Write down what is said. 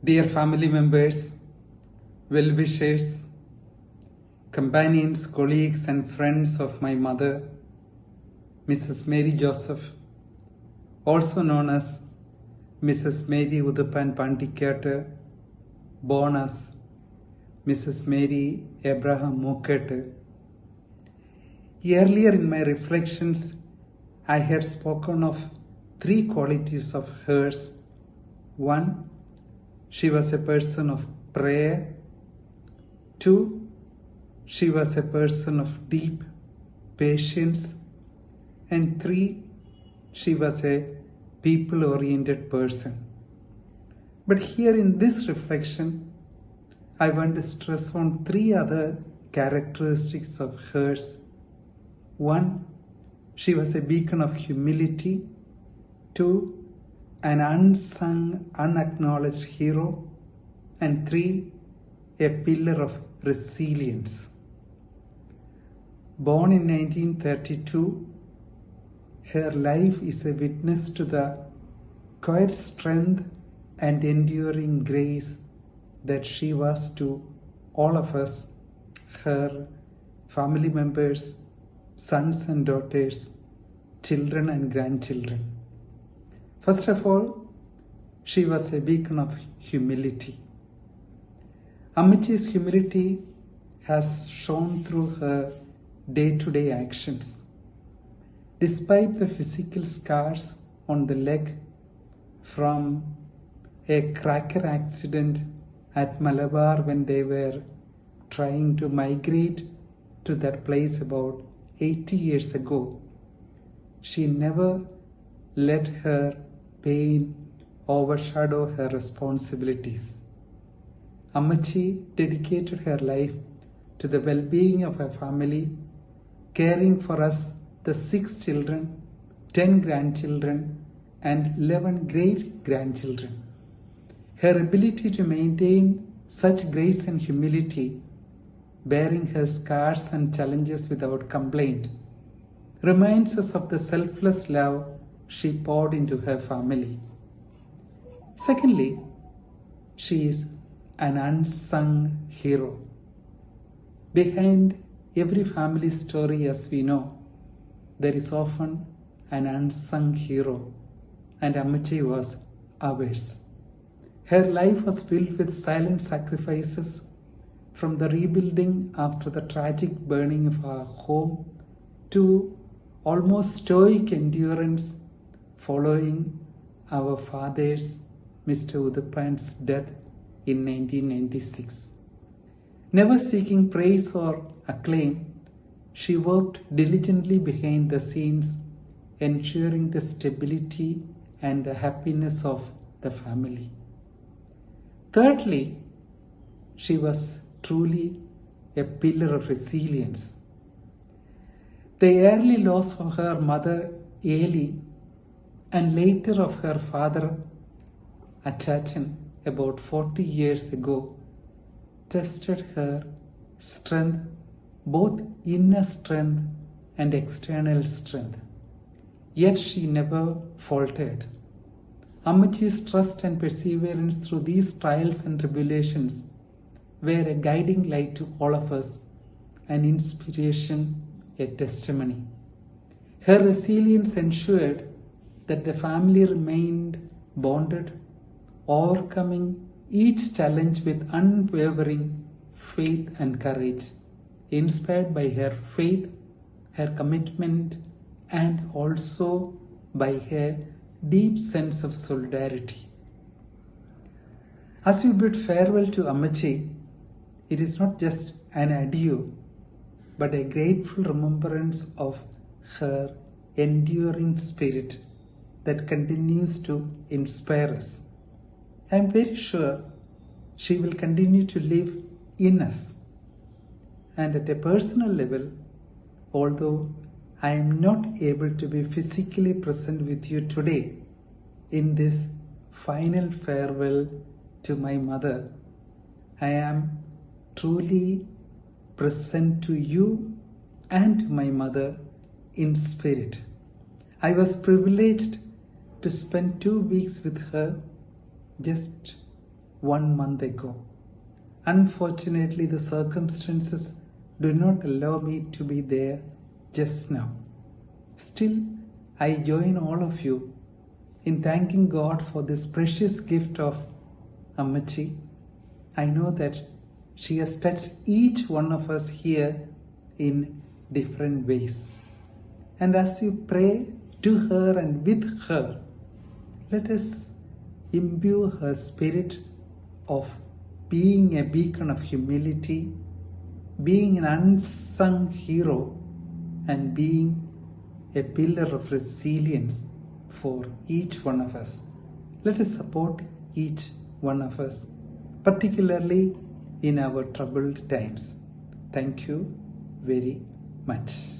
Dear family members, well-wishers, companions, colleagues and friends of my mother, Mrs. Mary Joseph, also known as Mrs. Mary Udupan Pandikate, born as Mrs. Mary Abraham Mukete. Earlier in my reflections, I had spoken of three qualities of hers. One, she was a person of prayer. Two, she was a person of deep patience. And three, she was a people-oriented person. But here in this reflection, I want to stress on three other characteristics of hers. One, she was a beacon of humility. Two, an unsung, unacknowledged hero. And three, a pillar of resilience. Born in 1932, her life is a witness to the quiet strength and enduring grace that she was to all of us, her family members, sons and daughters, children and grandchildren. First of all, she was a beacon of humility. Ammachi's humility has shown through her day-to-day actions. Despite the physical scars on the leg from a cracker accident at Malabar when they were trying to migrate to that place about 80 years ago, she never let her pain overshadow her responsibilities. Ammachi dedicated her life to the well-being of her family, caring for us, the 6 children, 10 grandchildren, and 11 great-grandchildren. Her ability to maintain such grace and humility, bearing her scars and challenges without complaint, reminds us of the selfless love she poured into her family. Secondly, she is an unsung hero. Behind every family story, as we know, there is often an unsung hero, and Ammachi was ours. Her life was filled with silent sacrifices, from the rebuilding after the tragic burning of our home to almost stoic endurance following our father's, Mr. Udupan's death in 1996. Never seeking praise or acclaim, she worked diligently behind the scenes, ensuring the stability and the happiness of the family. Thirdly, she was truly a pillar of resilience. The early loss of her mother, Eli, and later of her father, Achachan, about 40 years ago, tested her strength, both inner strength and external strength. Yet she never faltered. Ammachi's trust and perseverance through these trials and tribulations were a guiding light to all of us, an inspiration, a testimony. Her resilience ensured that the family remained bonded, overcoming each challenge with unwavering faith and courage, inspired by her faith, her commitment, and also by her deep sense of solidarity. As we bid farewell to Ammachi, it is not just an adieu, but a grateful remembrance of her enduring spirit that continues to inspire us. I am very sure she will continue to live in us. And at a personal level, although I am not able to be physically present with you today in this final farewell to my mother, I am truly present to you and to my mother in spirit. I was privileged to spend 2 weeks with her just 1 month ago. Unfortunately, the circumstances do not allow me to be there just now. Still, I join all of you in thanking God for this precious gift of Ammachi. I know that she has touched each one of us here in different ways. And as you pray to her and with her, let us imbue her spirit of being a beacon of humility, being an unsung hero, and being a pillar of resilience for each one of us. Let us support each one of us, particularly in our troubled times. Thank you very much.